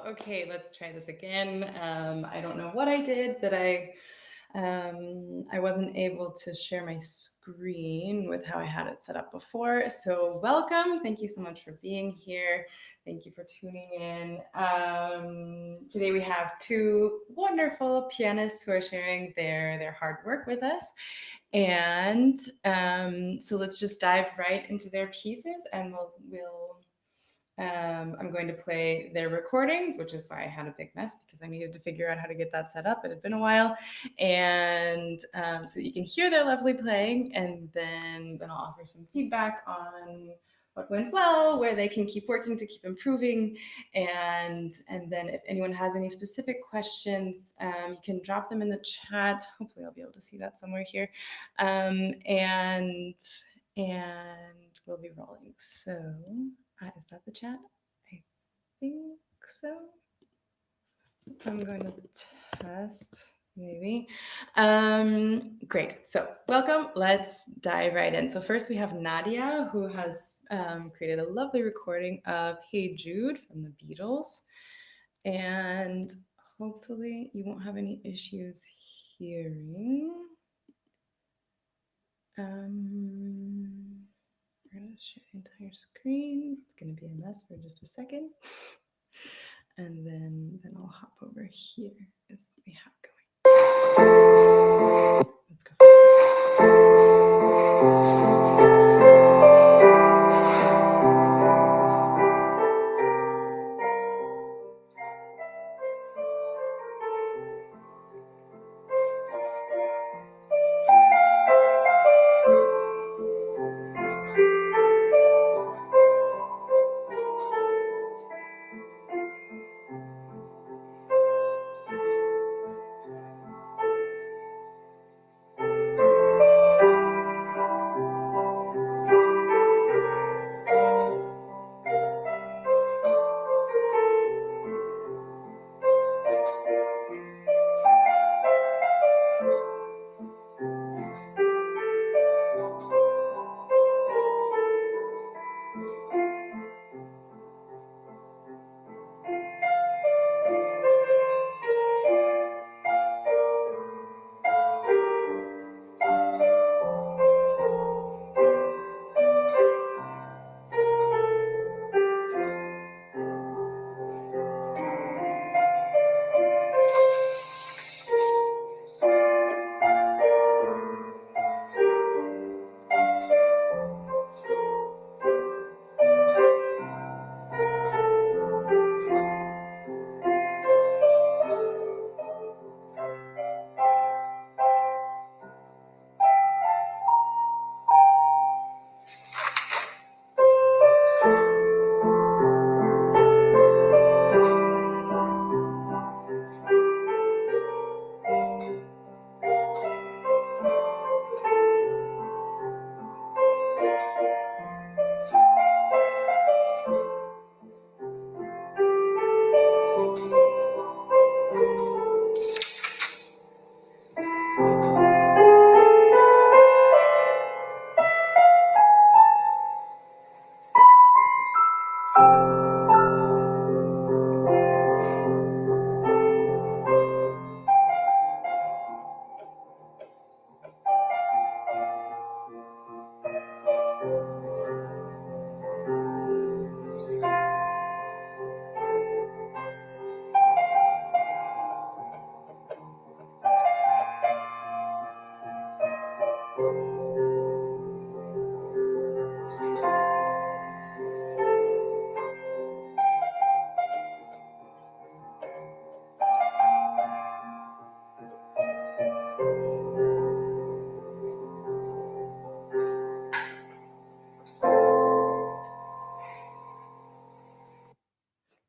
Okay, let's try this again. I don't know what I did that I wasn't able to share my screen with how I had it set up before. So welcome. Thank you so much for being here. Thank you for tuning in. Today we have two wonderful pianists who are sharing their hard work with us. And so let's just dive right into their pieces, and I'm going to play their recordings, which is why I had a big mess because I needed to figure out how to get that set up. It had been a while, and so that you can hear their lovely playing, and then I'll offer some feedback on what went well, where they can keep working to keep improving, and then if anyone has any specific questions, you can drop them in the chat. Hopefully, I'll be able to see that somewhere here, and we'll be rolling. So. Is that the chat? I think so. I'm going to test, maybe. Great. So welcome. Let's dive right in. So first we have Nadia, who has created a lovely recording of Hey Jude from the Beatles. And hopefully you won't have any issues hearing. We're going to share the entire screen. It's going to be a mess for just a second. And then I'll hop over here is what we have going. Let's go.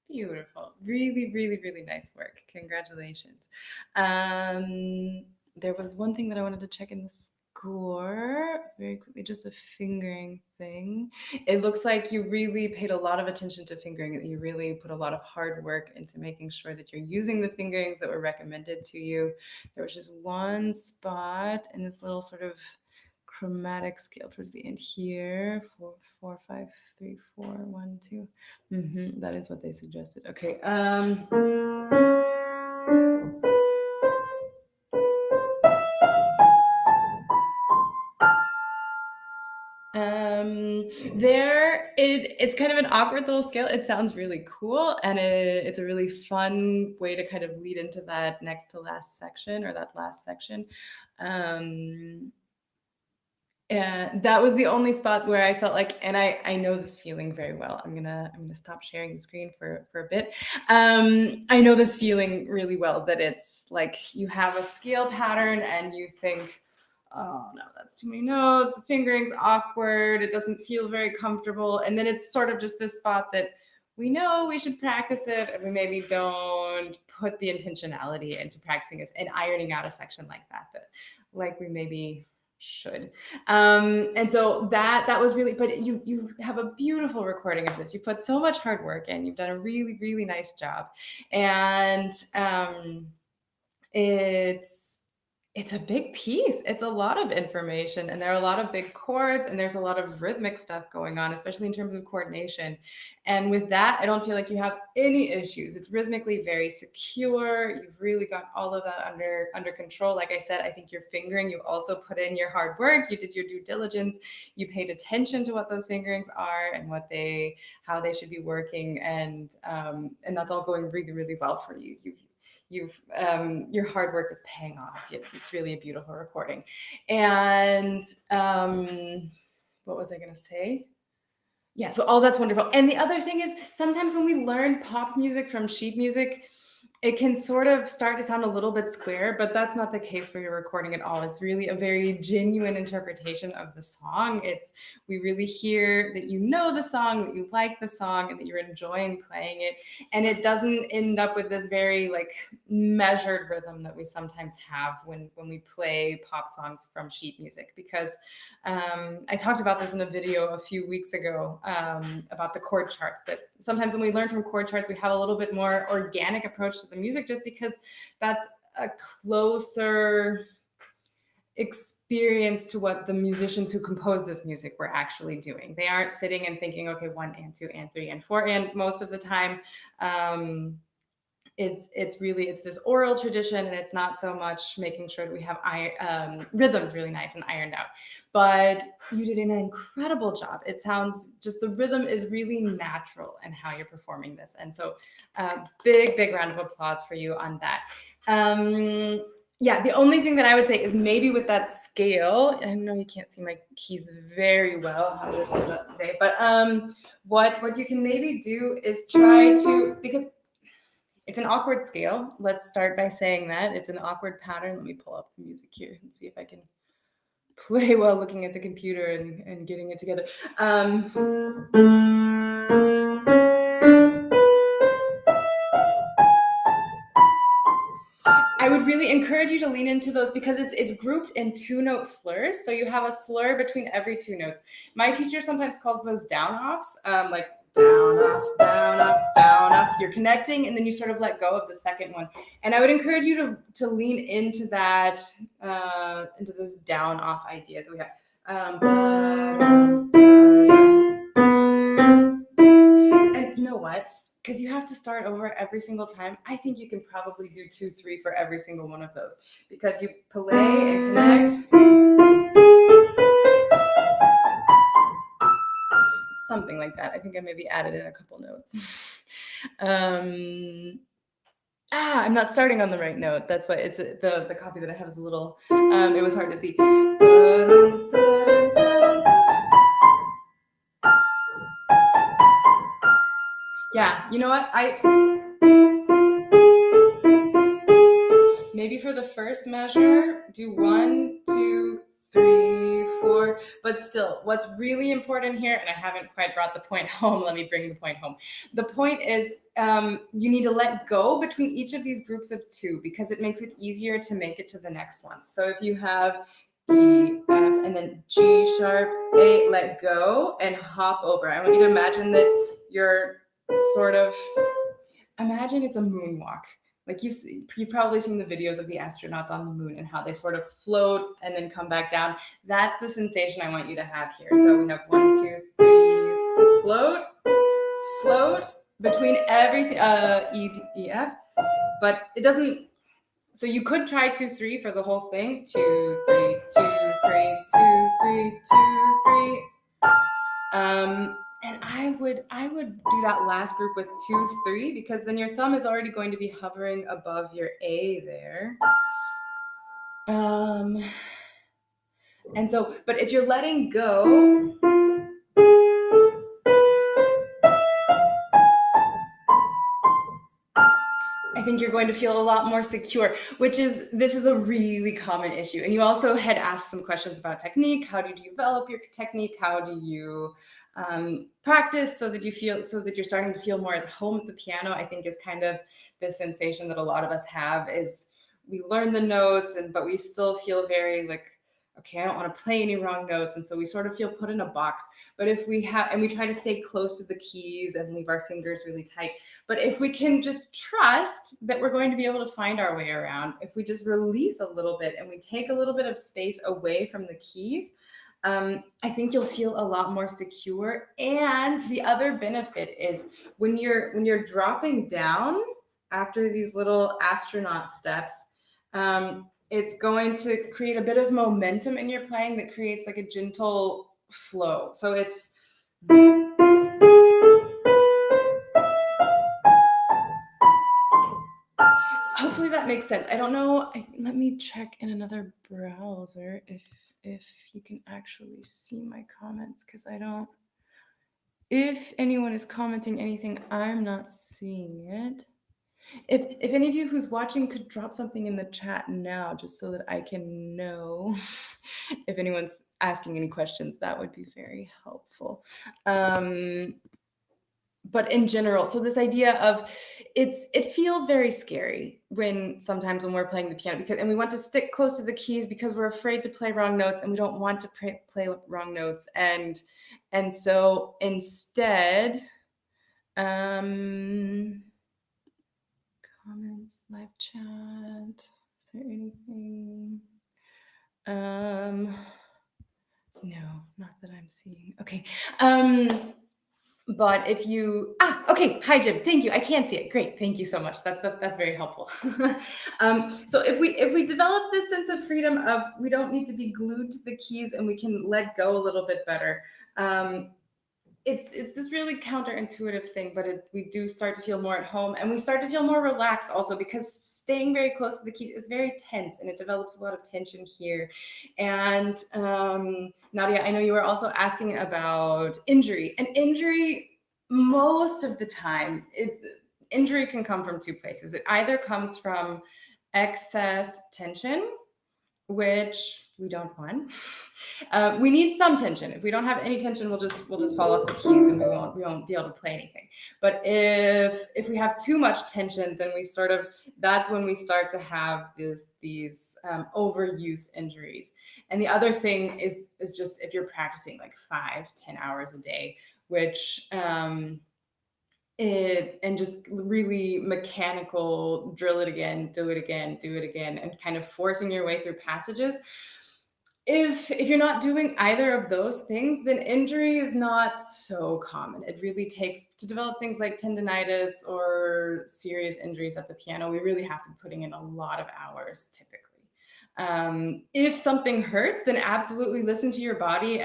Beautiful. Really, really, really nice work. Congratulations. There was one thing that I wanted to check in the score very quickly, just a fingering thing. It looks like you really paid a lot of attention to fingering, that you really put a lot of hard work into making sure that you're using the fingerings that were recommended to you. There was just one spot in this little sort of chromatic scale towards the end here. 4 4 5 3 4 1 2. That is what they suggested. Okay. It's kind of an awkward little scale. It sounds really cool, and it's a really fun way to kind of lead into that next to last section, or that last section. And that was the only spot where I felt like, and I know this feeling very well. I'm gonna stop sharing the screen for a bit. I know this feeling really well, that it's like you have a scale pattern and you think, oh no, that's too many notes, the fingering's awkward, it doesn't feel very comfortable. And then it's sort of just this spot that we know we should practice it, and we maybe don't put the intentionality into practicing this and ironing out a section like that, like we maybe should. And so that was really, but you have a beautiful recording of this. You put so much hard work in. You've done a really, really nice job. And it's a big piece. It's a lot of information, and there are a lot of big chords, and there's a lot of rhythmic stuff going on, especially in terms of coordination. And with that, I don't feel like you have any issues. It's rhythmically very secure. You've really got all of that under control. Like I said, I think your fingering, you also put in your hard work. You did your due diligence. You paid attention to what those fingerings are and how they should be working, and that's all going really, really well for you. Your hard work is paying off. It's really a beautiful recording. And what was I going to say? Yeah, so all that's wonderful. And the other thing is, sometimes when we learn pop music from sheet music, it can sort of start to sound a little bit square, but that's not the case for your recording at all. It's really a very genuine interpretation of the song. We really hear that you know the song, that you like the song, and that you're enjoying playing it. And it doesn't end up with this very like measured rhythm that we sometimes have when we play pop songs from sheet music. Because I talked about this in a video a few weeks ago about the chord charts, that sometimes when we learn from chord charts, we have a little bit more organic approach to the music, just because that's a closer experience to what the musicians who composed this music were actually doing. They aren't sitting and thinking, okay, 1 and 2 and 3 and 4. And most of the time, it's this oral tradition, and it's not so much making sure that we have rhythms really nice and ironed out. But you did an incredible job. It sounds just, the rhythm is really natural in how you're performing this. And so big round of applause for you on that. Yeah, the only thing that I would say is maybe with that scale, I know you can't see my keys very well, how they're set up today, but what you can maybe do is try to, because it's an awkward scale. Let's start by saying that. It's an awkward pattern. Let me pull up the music here and see if I can play while looking at the computer and getting it together. I would really encourage you to lean into those, because it's grouped in 2-note slurs. So you have a slur between every 2 notes. My teacher sometimes calls those down offs, like down off, down off, down off. You're connecting, and then you sort of let go of the second one. And I would encourage you to lean into that, into this down off idea. So we have and you know what? Because you have to start over every single time, I think you can probably do 2, 3 for every single one of those, because you play and connect. Something like that. I think I maybe added in a couple notes. I'm not starting on the right note. That's why it's the copy that I have is a little, it was hard to see. Yeah, you know what? Maybe for the first measure, do 1, 2, 3, 4. But still, what's really important here, and I haven't quite brought the point home, let me bring the point home. The point is, you need to let go between each of these groups of 2, because it makes it easier to make it to the next one. So if you have E, F, and then G sharp, A, let go and hop over. I want you to imagine that you're sort of, imagine it's a moonwalk. like you've probably seen the videos of the astronauts on the moon and how they sort of float and then come back down. That's the sensation I want you to have here. So we have 1, 2, 3, float, float between every E, E, F, but it doesn't. So you could try 2, 3 for the whole thing. 2, 3, 2, 3, 2, 3, 2, 3. And I would do that last group with 2, 3, because then your thumb is already going to be hovering above your A there. And so, but if you're letting go, I think you're going to feel a lot more secure, this is a really common issue. And you also had asked some questions about technique. How do you develop your technique? How do you practice so that you're starting to feel more at home at the piano? I think is kind of the sensation that a lot of us have, is we learn the notes but we still feel very like, okay, I don't want to play any wrong notes. And so we sort of feel put in a box. But if we try to stay close to the keys and leave our fingers really tight. But if we can just trust that we're going to be able to find our way around, if we just release a little bit and we take a little bit of space away from the keys, I think you'll feel a lot more secure. And the other benefit is when you're dropping down after these little astronaut steps, it's going to create a bit of momentum in your playing that creates like a gentle flow. So it's hopefully that makes sense. I don't know. Let me check in another browser if you can actually see my comments, because I don't. If anyone is commenting anything, I'm not seeing it. If any of you who's watching could drop something in the chat now, just so that I can know if anyone's asking any questions, that would be very helpful. But in general, so this idea of it feels very scary sometimes when we're playing the piano, and we want to stick close to the keys because we're afraid to play wrong notes, and we don't want to play wrong notes, and so instead, comments, live chat, is there anything? No, not that I'm seeing. Okay. But if you, okay, hi Jim, thank you. I can't see it. Great, thank you so much. That's very helpful. So if we develop this sense of freedom of we don't need to be glued to the keys and we can let go a little bit better, it's this really counterintuitive thing, but we do start to feel more at home, and we start to feel more relaxed also, because staying very close to the keys, it's very tense and it develops a lot of tension here. And Nadia, I know you were also asking about injury. And injury, most of the time, injury can come from two places. It either comes from excess tension, which we don't want. We need some tension. If we don't have any tension, we'll just fall off the keys and we won't be able to play anything. But if we have too much tension, then that's when we start to have these overuse injuries. And the other thing is just if you're practicing like 5-10 hours a day, which and just really mechanical, drill it again, do it again, and kind of forcing your way through passages. If you're not doing either of those things, then injury is not so common. It really takes to develop things like tendonitis or serious injuries at the piano. We really have to be putting in a lot of hours typically. If something hurts, then absolutely listen to your body.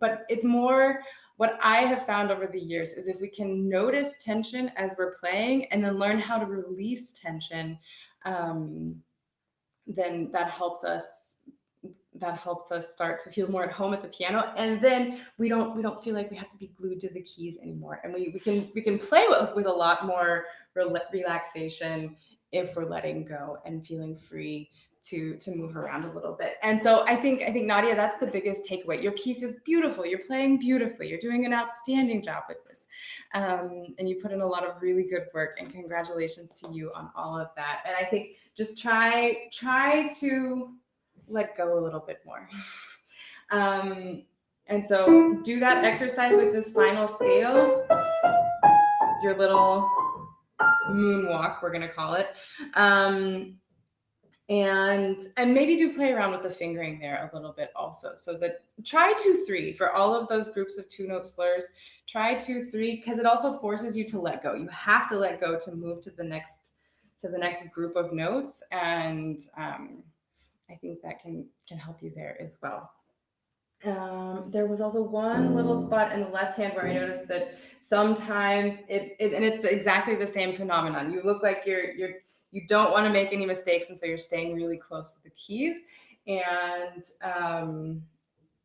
But it's more, what I have found over the years is if we can notice tension as we're playing and then learn how to release tension, then that helps us start to feel more at home at the piano, and then we don't feel like we have to be glued to the keys anymore, and we can play with a lot more relaxation if we're letting go and feeling free to move around a little bit. And so I think Nadia, that's the biggest takeaway. Your piece is beautiful. You're playing beautifully. You're doing an outstanding job with this, and you put in a lot of really good work. And congratulations to you on all of that. And I think just try to let go a little bit more. And so do that exercise with this final scale, your little moonwalk, we're gonna call it. And maybe do play around with the fingering there a little bit also. So that try 2-3 for all of those groups of 2-note slurs. Try 2-3 because it also forces you to let go. You have to let go to move to the next group of notes, and I think that can help you there as well. There was also one little spot in the left hand where I noticed that sometimes and it's exactly the same phenomenon. You look like you don't want to make any mistakes, and so you're staying really close to the keys. And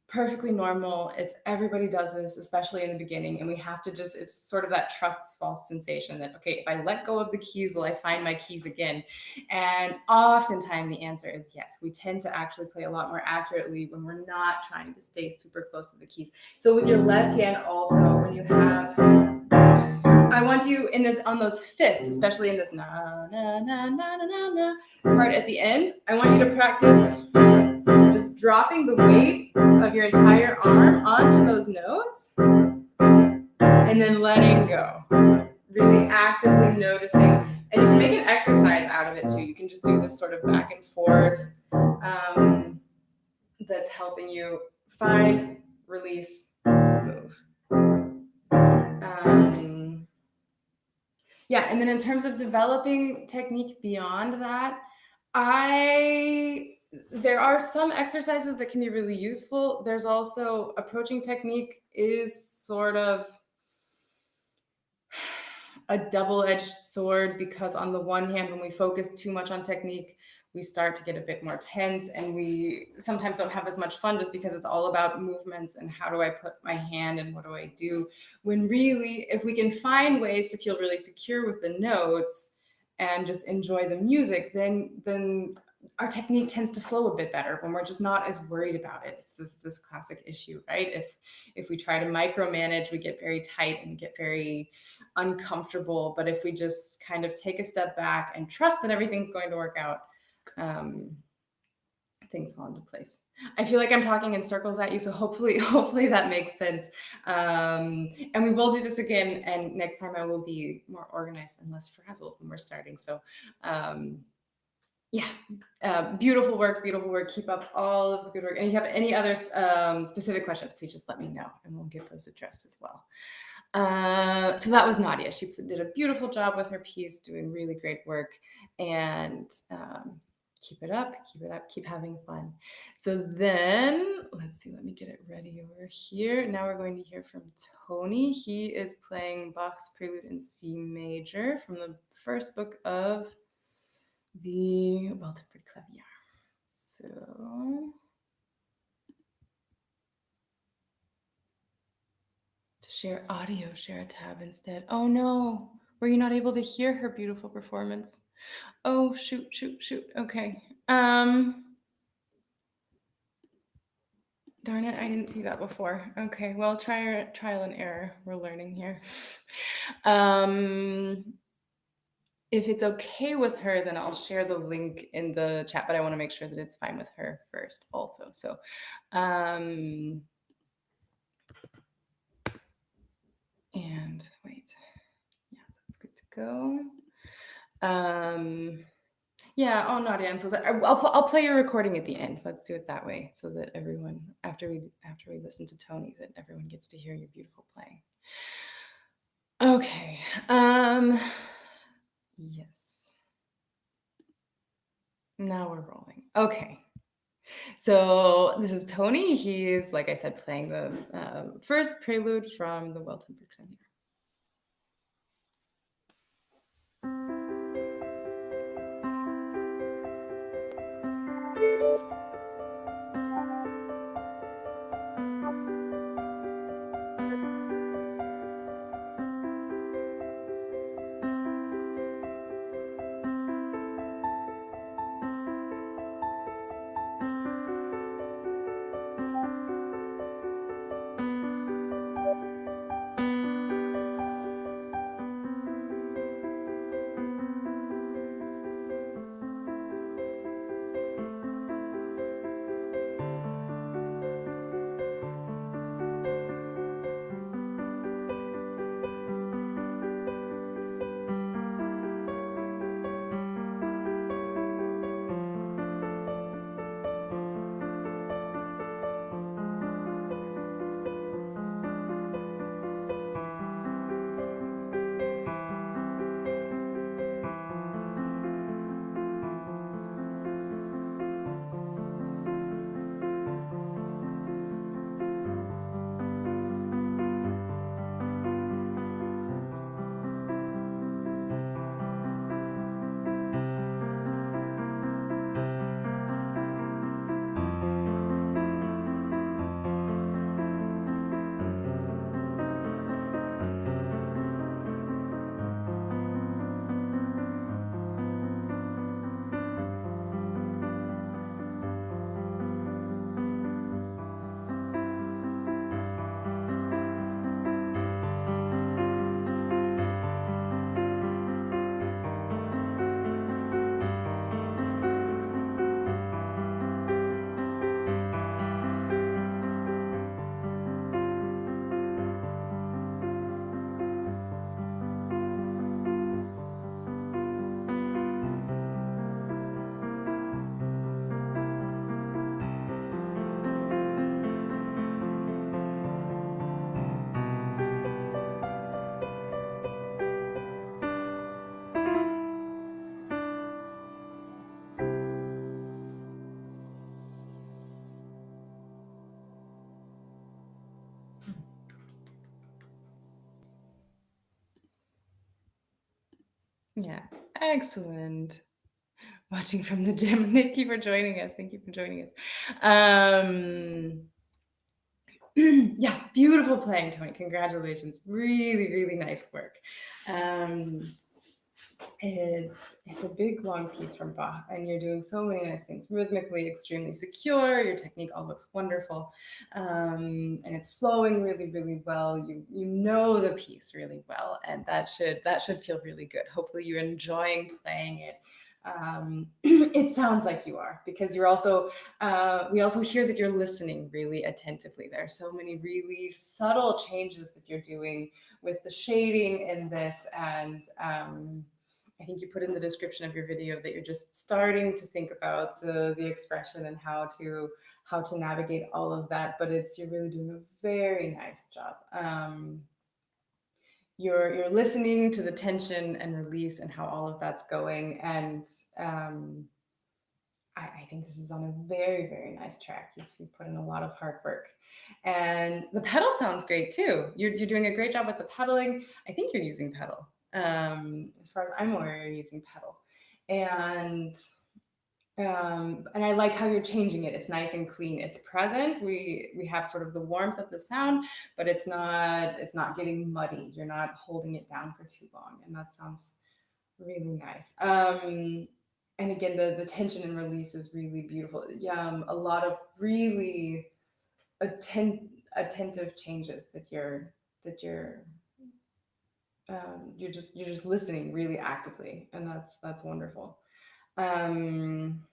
perfectly normal. It's everybody does this, especially in the beginning, and we have to just, it's sort of that trust fall sensation that, okay, if I let go of the keys, will I find my keys again? And oftentimes the answer is yes. We tend to actually play a lot more accurately when we're not trying to stay super close to the keys. So with your left hand also, when you have, I want you in this, on those fifths, especially in this na na na na na na na part at the end, I want you to practice just dropping the weight of your entire arm onto those notes and then letting go. Really actively noticing. And you can make an exercise out of it too. You can just do this sort of back and forth that's helping you find, release, move. Yeah, and then in terms of developing technique beyond that, there are some exercises that can be really useful. There's also, approaching technique is sort of a double-edged sword, because on the one hand, when we focus too much on technique, we start to get a bit more tense, and we sometimes don't have as much fun just because it's all about movements and how do I put my hand and what do I do, when really, if we can find ways to feel really secure with the notes and just enjoy the music, then our technique tends to flow a bit better when we're just not as worried about it. It's this classic issue, right? If we try to micromanage, we get very tight and get very uncomfortable. But if we just kind of take a step back and trust that everything's going to work out, things fall into place. I feel like I'm talking in circles at you, so hopefully that makes sense. And we will do this again, and next time I will be more organized and less frazzled when we're starting. So yeah, beautiful work. Keep up all of the good work. And if you have any other specific questions, please just let me know, and we'll get those addressed as well. So that was Nadia. She did a beautiful job with her piece, doing really great work, and keep it up, keep having fun. So then, let's see, let me get it ready over here. Now we're going to hear from Tony. He is playing Bach's Prelude in C major from the first book of the Weltenburg Clavier. So to share audio, share a tab instead. Oh no, were you not able to hear her beautiful performance? Oh shoot. Okay. Darn it, I didn't see that before. Okay, well, trial and error. We're learning here. If it's okay with her, then I'll share the link in the chat, but I want to make sure that it's fine with her first also. So, and wait, yeah, that's good to go. Yeah, oh Nadia, I'm so sorry. I'll play your recording at the end. Let's do it that way, so that everyone, after we listen to Tony, that everyone gets to hear your beautiful playing. Okay. Yes. Now we're rolling. Okay. So this is Tony. He's, like I said, playing the first prelude from the Weltenburg Clavier. Yeah, excellent. Watching from the gym. Thank you for joining us. Thank you for joining us. Yeah, beautiful playing, Tony. Congratulations. Really, really nice work. Um, it's a big long piece from Bach, and you're doing so many nice things. Rhythmically, extremely secure. Your technique all looks wonderful, and it's flowing really, really well. You know the piece really well, and that should feel really good. Hopefully, you're enjoying playing it. It sounds like you are, because you're also. We also hear that you're listening really attentively. There are so many really subtle changes that you're doing with the shading in this, and I think you put in the description of your video that you're just starting to think about the expression and how to navigate all of that. But you're really doing a very nice job. You're listening to the tension and release and how all of that's going, and um, I think this is on a very, very nice track. You've put in a lot of hard work. And the pedal sounds great too. You're doing a great job with the pedaling. I think you're using pedal. As far as I'm aware, you're using pedal. And and I like how you're changing it. It's nice and clean. It's present. We have sort of the warmth of the sound, but it's not getting muddy. You're not holding it down for too long, and that sounds really nice. And again, the tension and release is really beautiful. A lot of really attentive changes that you're just listening really actively, and that's wonderful. Um,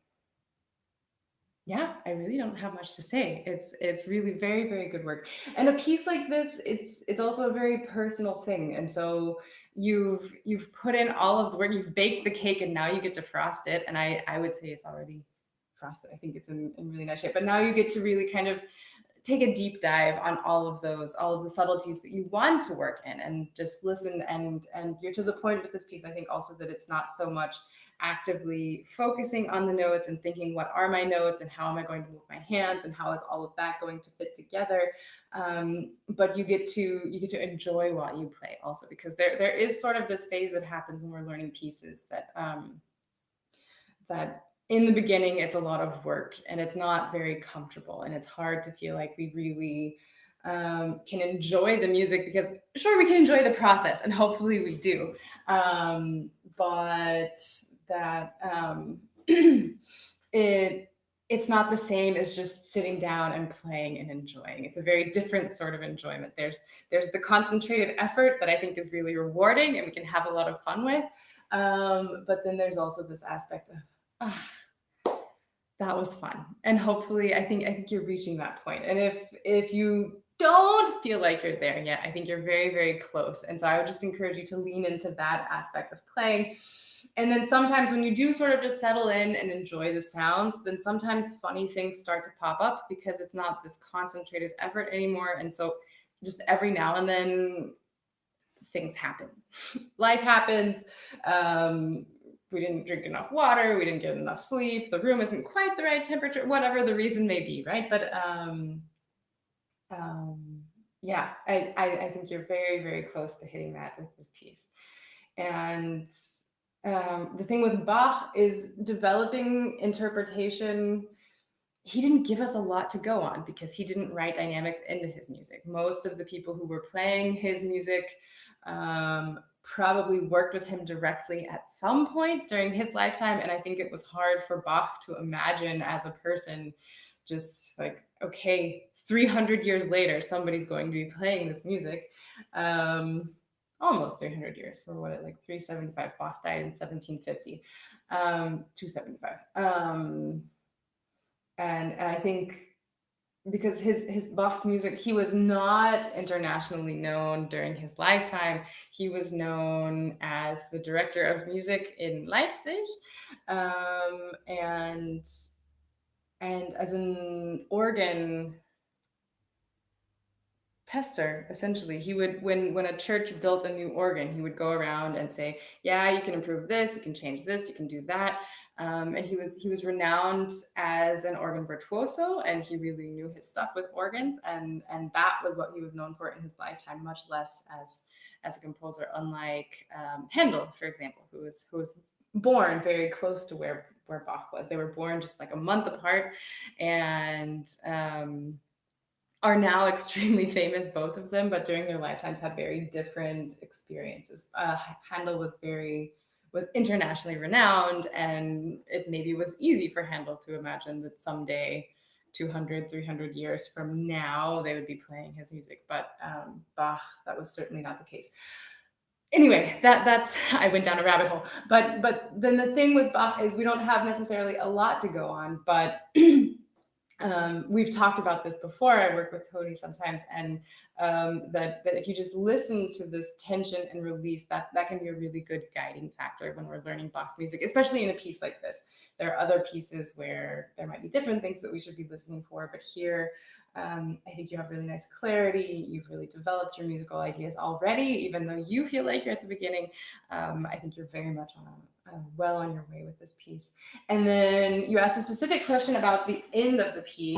yeah, I really don't have much to say. It's really very, very good work. And a piece like this, it's also a very personal thing. And so you've put in all of the work, you've baked the cake, and now you get to frost it. And I would say it's already frosted. I think it's in really nice shape. But now you get to really kind of take a deep dive on all of the subtleties that you want to work in, and just listen. And you're to the point with this piece, I think, also, that it's not so much actively focusing on the notes and thinking, what are my notes and how am I going to move my hands and how is all of that going to fit together. But you get to enjoy while you play also, because there is sort of this phase that happens when we're learning pieces that in the beginning it's a lot of work and it's not very comfortable, and it's hard to feel like we really can enjoy the music, because sure, we can enjoy the process, and hopefully we do, but that it it's not the same as just sitting down and playing and enjoying. It's a very different sort of enjoyment. There's the concentrated effort that I think is really rewarding and we can have a lot of fun with, but then there's also this aspect of, ah, that was fun. And hopefully, I think you're reaching that point. And if you don't feel like you're there yet, I think you're very, very close. And so I would just encourage you to lean into that aspect of playing. And then sometimes when you do sort of just settle in and enjoy the sounds, then sometimes funny things start to pop up, because it's not this concentrated effort anymore. And so just every now and then things happen. Life happens. We didn't drink enough water. We didn't get enough sleep. The room isn't quite the right temperature, whatever the reason may be, right? But um, yeah, I think you're very, very close to hitting that with this piece. And the thing with Bach is developing interpretation. He didn't give us a lot to go on because he didn't write dynamics into his music. Most of the people who were playing his music probably worked with him directly at some point during his lifetime. And I think it was hard for Bach to imagine as a person, just like, okay, 300 years later, somebody's going to be playing this music. Almost 300 years, or what, like 375. Bach died in 1750, 275. And I think because his Bach's music, he was not internationally known during his lifetime. He was known as the director of music in Leipzig, and as an organ tester. Essentially, he would, when a church built a new organ, he would go around and say, yeah, you can improve this, you can change this, you can do that. And he was renowned as an organ virtuoso, and he really knew his stuff with organs, and that was what he was known for in his lifetime, much less as a composer, unlike Handel, for example, who was born very close to where Bach was. They were born just like a month apart, and are now extremely famous, both of them, but during their lifetimes had very different experiences. Handel was internationally renowned, and it maybe was easy for Handel to imagine that someday, 200, 300 years from now, they would be playing his music. But Bach, that was certainly not the case. Anyway, that's I went down a rabbit hole. But then the thing with Bach is we don't have necessarily a lot to go on, but we've talked about this before. I work with Tony sometimes, and that if you just listen to this tension and release, that can be a really good guiding factor when we're learning Bach's music, especially in a piece like this. There are other pieces where there might be different things that we should be listening for, but here, I think you have really nice clarity. You've really developed your musical ideas already, even though you feel like you're at the beginning. I think you're very much well on your way with this piece. And then you asked a specific question about the end of the piece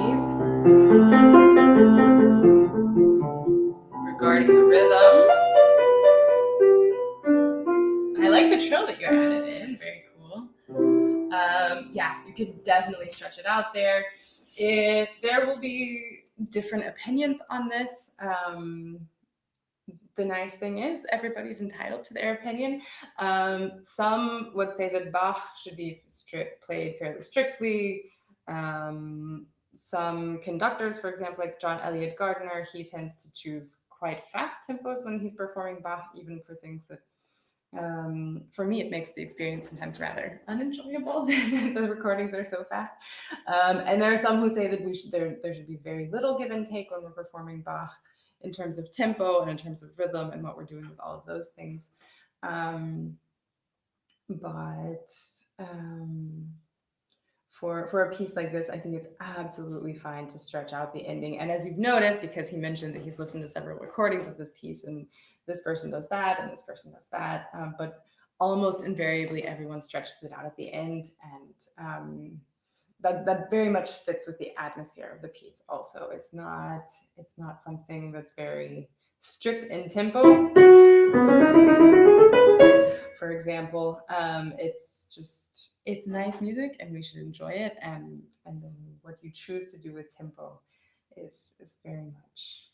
regarding the rhythm. I like the trill that you added in. Very cool. Yeah, you could definitely stretch it out there. There will be different opinions on this. The nice thing is everybody's entitled to their opinion. Some would say that Bach should be played fairly strictly. Some conductors, for example, like John Elliott Gardiner, he tends to choose quite fast tempos when he's performing Bach, even for things that, for me, it makes the experience sometimes rather unenjoyable. The recordings are so fast. And there are some who say that there should be very little give and take when we're performing Bach, in terms of tempo and in terms of rhythm and what we're doing with all of those things. For a piece like this, I think it's absolutely fine to stretch out the ending. And as you've noticed, because he mentioned that he's listened to several recordings of this piece, and this person does that, and this person does that, but almost invariably everyone stretches it out at the end, and that very much fits with the atmosphere of the piece. Also, it's not something that's very strict in tempo. For example, it's nice music, and we should enjoy it. And then what you choose to do with tempo is very much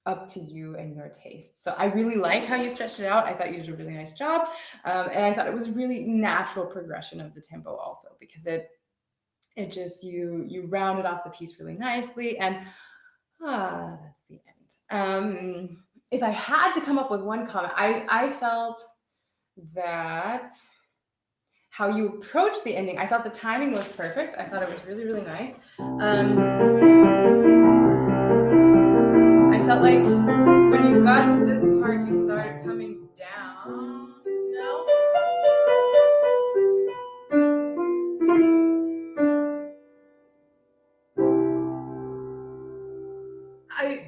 up to you and your taste. So I really like how you stretched it out. I thought you did a really nice job, and I thought it was really natural progression of the tempo also, because it just you rounded off the piece really nicely, and that's the end. If I had to come up with one comment, I felt that how you approach the ending, I thought the timing was perfect. I thought it was really, really nice. I felt like when you got to this part, you started coming down. No?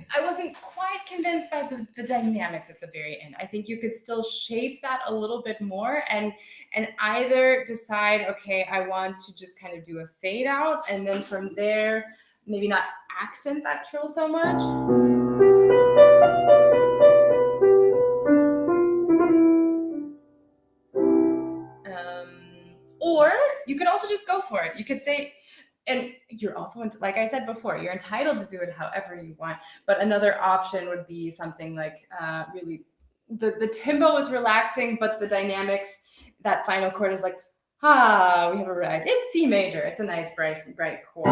I wasn't quite convinced by the dynamics at the very end. I think you could still shape that a little bit more, and either decide, okay, I want to just kind of do a fade out, and then from there, maybe not accent that trill so much. Or you could also just go for it. You could say, and you're also, like I said before, you're entitled to do it however you want. But another option would be something like really, the tempo is relaxing, but the dynamics, that final chord is like, we have arrived. It's C major. It's a nice, bright chord.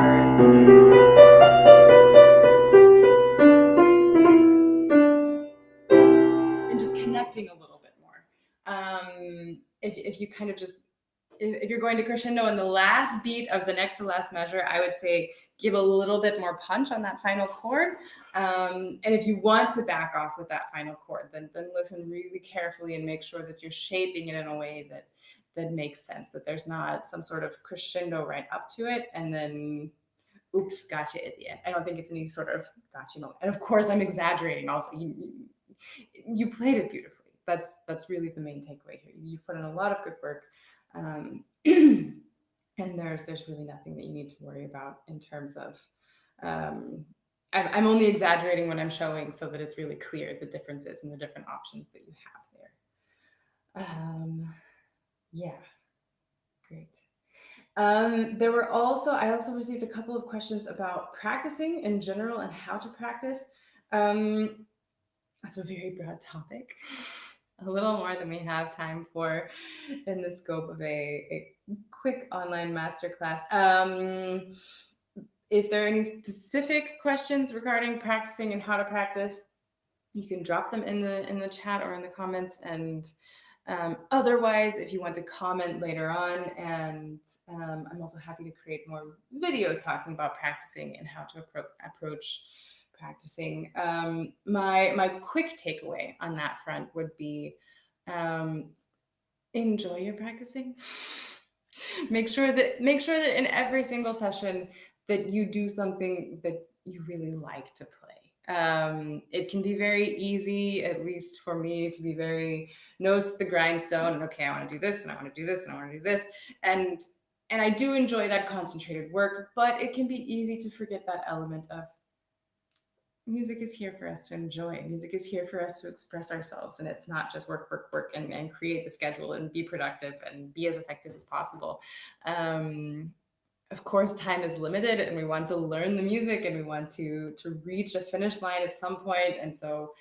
And just connecting a little bit more. If you kind of just, if you're going to crescendo in the last beat of the next to last measure, I would say give a little bit more punch on that final chord. And if you want to back off with that final chord, then listen really carefully and make sure that you're shaping it in a way that makes sense, that there's not some sort of crescendo right up to it and then oops, gotcha at the end. I don't think it's any sort of gotcha moment. And of course, I'm exaggerating also. You played it beautifully. That's really the main takeaway here. You put in a lot of good work. And there's really nothing that you need to worry about in terms of I'm only exaggerating when I'm showing so that it's really clear the differences and the different options that you have there. Yeah, great. I also received a couple of questions about practicing in general and how to practice. Um, that's a very broad topic, a little more than we have time for in the scope of a quick online masterclass. If there are any specific questions regarding practicing and how to practice, you can drop them in the chat or in the comments. And otherwise, if you want to comment later on, and I'm also happy to create more videos talking about practicing and how to approach practicing. My quick takeaway on that front would be enjoy your practicing. Make sure that in every single session that you do something that you really like to play. It can be very easy, at least for me, to be very nose to the grindstone. And okay, I want to do this, and I want to do this, and I want to do this, and I do enjoy that concentrated work. But it can be easy to forget that element of music is here for us to enjoy. Music is here for us to express ourselves. And it's not just work, work, work, and create the schedule and be productive and be as effective as possible. Of course, time is limited, and we want to learn the music, and we want to reach a finish line at some point. And so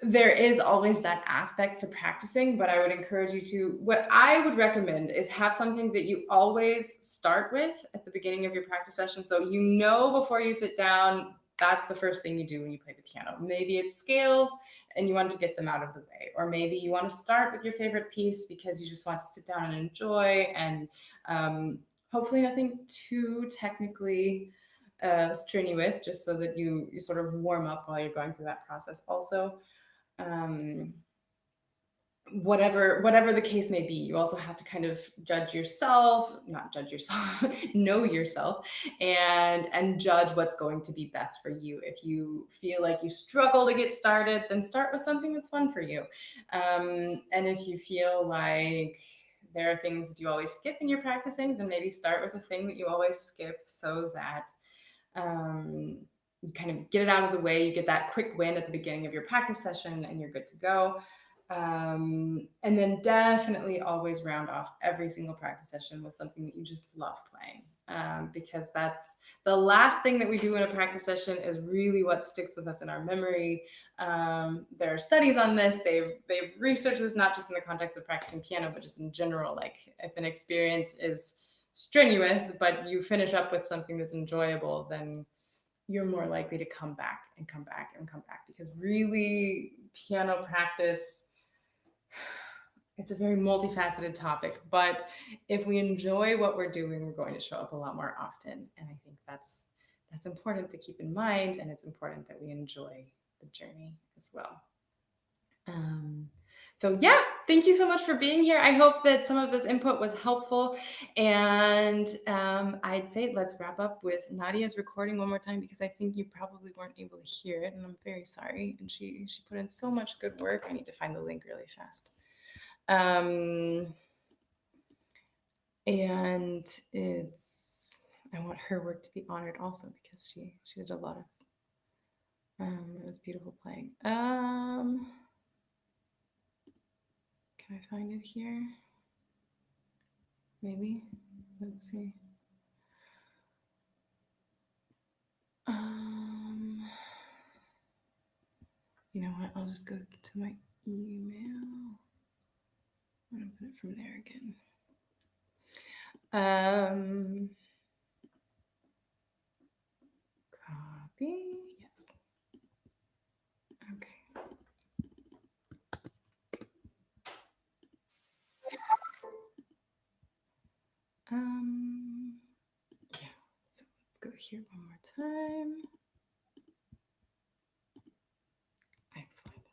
there is always that aspect to practicing, but I would encourage you to, what I would recommend is have something that you always start with at the beginning of your practice session. So you know before you sit down, that's the first thing you do when you play the piano. Maybe it's scales and you want to get them out of the way. Or maybe you want to start with your favorite piece because you just want to sit down and enjoy, and hopefully nothing too technically strenuous, just so that you sort of warm up while you're going through that process also. Whatever the case may be, you also have to kind of not judge yourself, know yourself, and judge what's going to be best for you. If you feel like you struggle to get started, then start with something that's fun for you. And if you feel like there are things that you always skip in your practicing, then maybe start with a thing that you always skip, so that you kind of get it out of the way. You get that quick win at the beginning of your practice session, and you're good to go. And then definitely always round off every single practice session with something that you just love playing, because that's the last thing that we do in a practice session is really what sticks with us in our memory. There are studies on this. They've researched this, not just in the context of practicing piano, but just in general. Like, if an experience is strenuous, but you finish up with something that's enjoyable, then you're more likely to come back and come back and come back, because really piano practice, it's a very multifaceted topic, but if we enjoy what we're doing, we're going to show up a lot more often. And I think that's important to keep in mind, and it's important that we enjoy the journey as well. So yeah, thank you so much for being here. I hope that some of this input was helpful. And I'd say let's wrap up with Nadia's recording one more time, because I think you probably weren't able to hear it, and I'm very sorry. And she put in so much good work. I need to find the link really fast. And I want her work to be honored also, because she did a lot of it was beautiful playing. Can I find it here? Maybe. Let's see. You know what? I'll just go to my email. I'm gonna put it from there again. Copy. Yes. Okay. Yeah. So let's go here one more time. Excellent.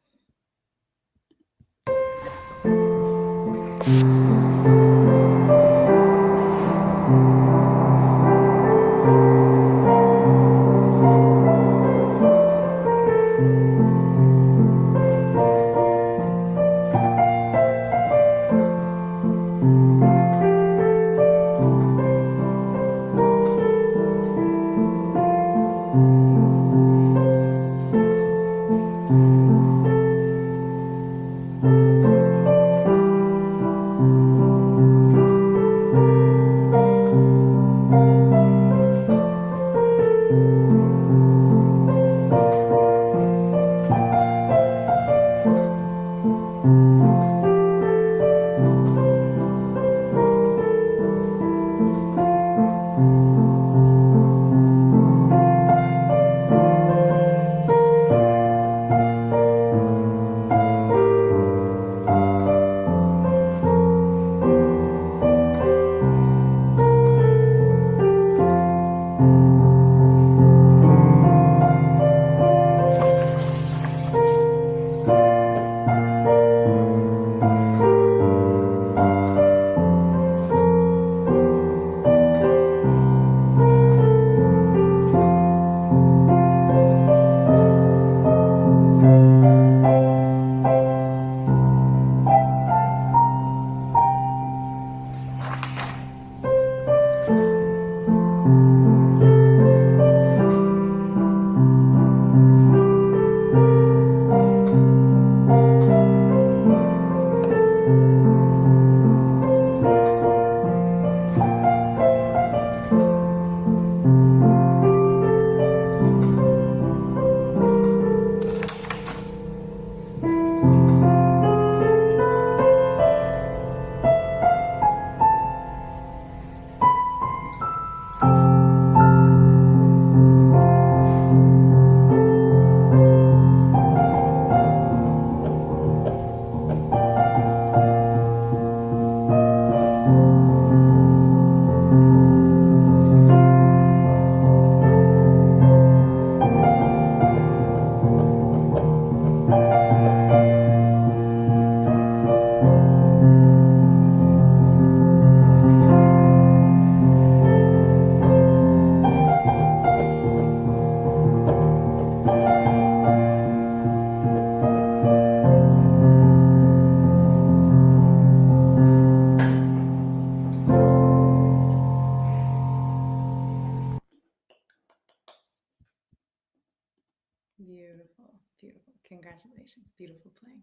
Congratulations. Beautiful playing.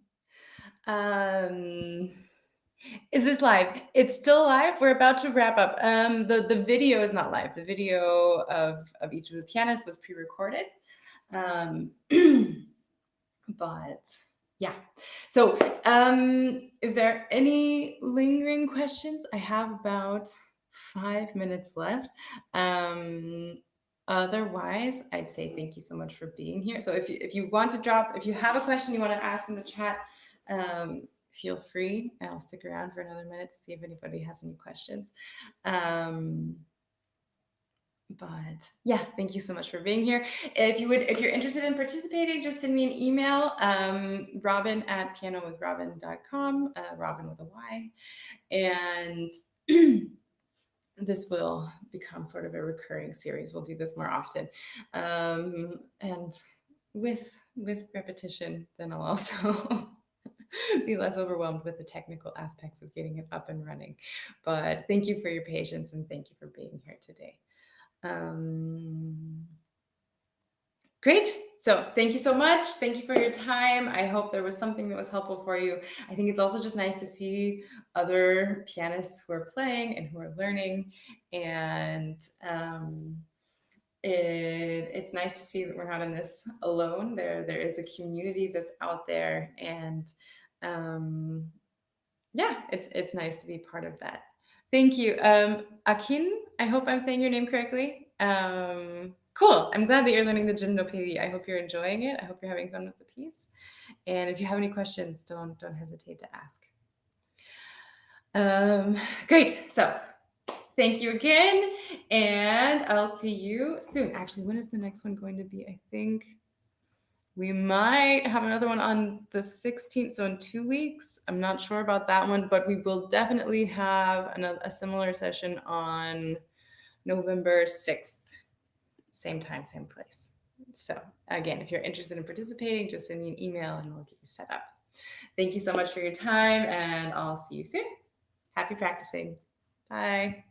Um, is this live? It's still live. We're about to wrap up. The video is not live. The video of each of the pianists was pre-recorded. Um, but yeah. So if there are any lingering questions, I have about 5 minutes left. Otherwise, I'd say thank you so much for being here. So if you want to drop, if you have a question you want to ask in the chat, feel free. I'll stick around for another minute to see if anybody has any questions. But yeah, thank you so much for being here. If you're interested in participating, just send me an email, robin@pianowithrobin.com, Robin with a Y. And this will become sort of a recurring series. We'll do this more often. And with repetition, then I'll also be less overwhelmed with the technical aspects of getting it up and running. But thank you for your patience and thank you for being here today. Great. So thank you so much. Thank you for your time. I hope there was something that was helpful for you. I think it's also just nice to see other pianists who are playing and who are learning. And it's nice to see that we're not in this alone. There is a community that's out there. And yeah, it's nice to be part of that. Thank you. Akin, I hope I'm saying your name correctly. Cool. I'm glad that you're learning the gymnopédie. I hope you're enjoying it. I hope you're having fun with the piece. And if you have any questions, don't hesitate to ask. Great. So thank you again. And I'll see you soon. Actually, when is the next one going to be? I think we might have another one on the 16th, so in 2 weeks. I'm not sure about that one, but we will definitely have a similar session on November 6th. Same time, same place. So again, if you're interested in participating, just send me an email and we'll get you set up. Thank you so much for your time, and I'll see you soon. Happy practicing. Bye.